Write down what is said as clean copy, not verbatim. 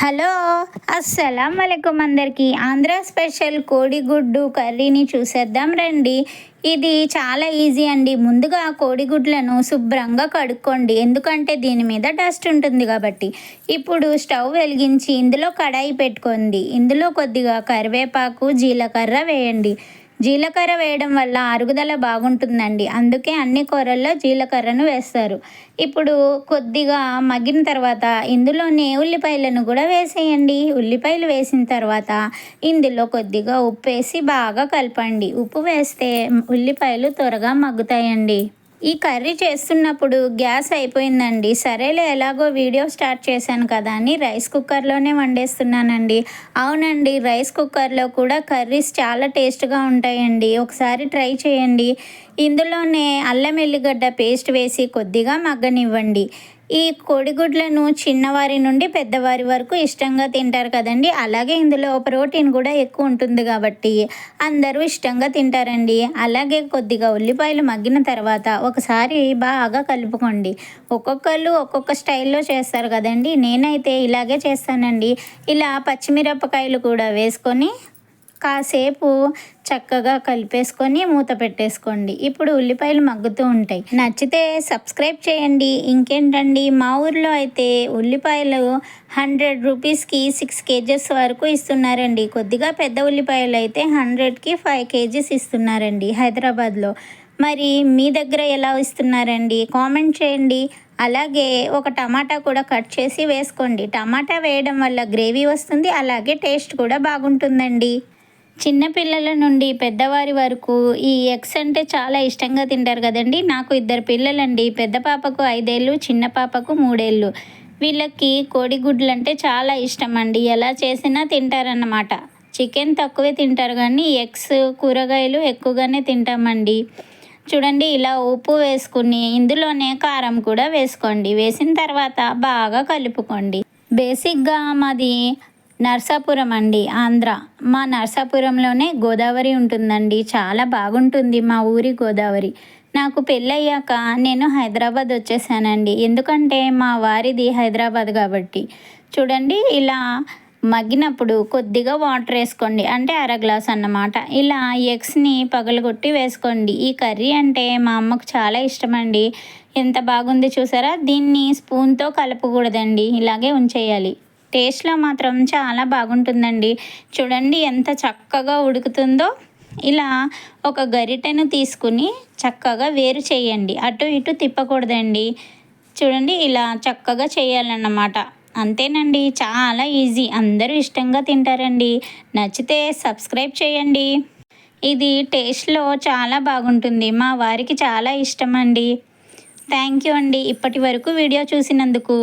Hello అస్సలం వాలేకుమ్ అందరికీ. Andhra special కోడిగుడ్డు కర్రీని చూసేద్దాం రండి. ఇది చాలా ఈజీ అండి. ముందుగా కోడిగుడ్లను శుభ్రంగా కడుక్కోండి, ఎందుకంటే దీని మీద డస్ట్ ఉంటుంది కాబట్టి. ఇప్పుడు స్టవ్ వెలిగించి ఇందులో కడాయి పెట్టుకోండి. ఇందులో కొద్దిగా కరివేపాకు, జీలకర్ర వేయండి. జీలకర్ర వేయడం వల్ల అరుగుదల బాగుంటుందండి, అందుకే అన్ని కూరల్లో జీలకర్రను వేస్తారు. ఇప్పుడు కొద్దిగా మగ్గిన తర్వాత ఇందులోనే ఉల్లిపాయలను కూడా వేసేయండి. ఉల్లిపాయలు వేసిన తర్వాత ఇందులో కొద్దిగా ఉప్పు వేసి బాగా కలపండి. ఉప్పు వేస్తే ఉల్లిపాయలు త్వరగా మగ్గుతాయండి. ఈ కర్రీ చేస్తున్నప్పుడు గ్యాస్ అయిపోయిందండి. సరేలే, ఎలాగో వీడియో స్టార్ట్ చేశాను కదా అని రైస్ కుక్కర్లోనే వండేస్తున్నానండి. అవునండి, రైస్ కుక్కర్లో కూడా కర్రీస్ చాలా టేస్ట్గా ఉంటాయండి. ఒకసారి ట్రై చేయండి. ఇందులోనే అల్లం ఎల్లిగడ్డ పేస్ట్ వేసి కొద్దిగా మగ్గనివ్వండి. ఈ కోడిగుడ్లను చిన్నవారి నుండి పెద్దవారి వరకు ఇష్టంగా తింటారు కదండి. అలాగే ఇందులో ప్రోటీన్ కూడా ఎక్కువ ఉంటుంది కాబట్టి అందరూ ఇష్టంగా తింటారండి. అలాగే కొద్దిగా ఉల్లిపాయలు మగ్గిన తర్వాత ఒకసారి బాగా కలుపుకోండి. ఒక్కొక్కళ్ళు ఒక్కొక్క స్టైల్లో చేస్తారు కదండి. నేనైతే ఇలాగే చేస్తానండి. ఇలా పచ్చిమిరపకాయలు కూడా వేసుకొని కాసేపు చక్కగా కలిపేసుకొని మూత పెట్టేసుకోండి. ఇప్పుడు ఉల్లిపాయలు మగ్గుతూ ఉంటాయి. నచ్చితే సబ్స్క్రైబ్ చేయండి. ఇంకేంటండి, మా ఊర్లో అయితే ఉల్లిపాయలు 100 రూపీస్కి 6 కేజెస్ వరకు ఇస్తున్నారండి. కొద్దిగా పెద్ద ఉల్లిపాయలు అయితే 100కి 5 కేజీస్ ఇస్తున్నారండి హైదరాబాద్లో. మరి మీ దగ్గర ఎలా ఇస్తున్నారండి? కామెంట్ చేయండి. అలాగే ఒక టమాటా కూడా కట్ చేసి వేసుకోండి. టమాటా వేయడం వల్ల గ్రేవీ వస్తుంది, అలాగే టేస్ట్ కూడా బాగుంటుందండి. చిన్నపిల్లల నుండి పెద్దవారి వరకు ఈ ఎగ్స్ అంటే చాలా ఇష్టంగా తింటారు కదండి. నాకు 2 పిల్లలండి. పెద్ద పాపకు 5 ఏళ్ళు, చిన్న పాపకు 3 ఏళ్ళు. వీళ్ళకి కోడిగుడ్లు అంటే చాలా ఇష్టం అండి. ఎలా చేసినా తింటారన్నమాట. చికెన్ తక్కువే తింటారు కానీ ఎగ్స్, కూరగాయలు ఎక్కువగానే తింటామండి. చూడండి, ఇలా ఉప్పు వేసుకుని ఇందులోనే కారం కూడా వేసుకోండి. వేసిన తర్వాత బాగా కలుపుకోండి. బేసిక్గా మాది నర్సాపురం అండి, ఆంధ్ర. మా నర్సాపురంలోనే గోదావరి ఉంటుందండి. చాలా బాగుంటుంది మా ఊరి గోదావరి. నాకు పెళ్ళయ్యాక నేను హైదరాబాద్ వచ్చేసానండి, ఎందుకంటే మా వారిది హైదరాబాద్ కాబట్టి. చూడండి, ఇలా మగ్గినప్పుడు కొద్దిగా వాటర్ వేసుకోండి, అంటే 1/2 గ్లాస్ అన్నమాట. ఇలా ఎగ్స్ని పగలగొట్టి వేసుకోండి. ఈ కర్రీ అంటే మా అమ్మకు చాలా ఇష్టమండి. ఎంత బాగుంది చూసారా. దీన్ని స్పూన్తో కలపకూడదండి, ఇలాగే ఉంచేయాలి. టేస్ట్లో మాత్రం చాలా బాగుంటుందండి. చూడండి ఎంత చక్కగా ఉడుకుతుందో. ఇలా ఒక గరిటెను తీసుకుని చక్కగా వేరు చేయండి. అటు ఇటు తిప్పకూడదండి. చూడండి, ఇలా చక్కగా చేయాలన్నమాట. అంతేనండి, చాలా ఈజీ. అందరూ ఇష్టంగా తింటారండి. నచ్చితే సబ్స్క్రైబ్ చేయండి. ఇది టేస్ట్లో చాలా బాగుంటుంది. మా వారికి చాలా ఇష్టం అండి. థ్యాంక్ యూ అండి, ఇప్పటి వరకు వీడియో చూసినందుకు.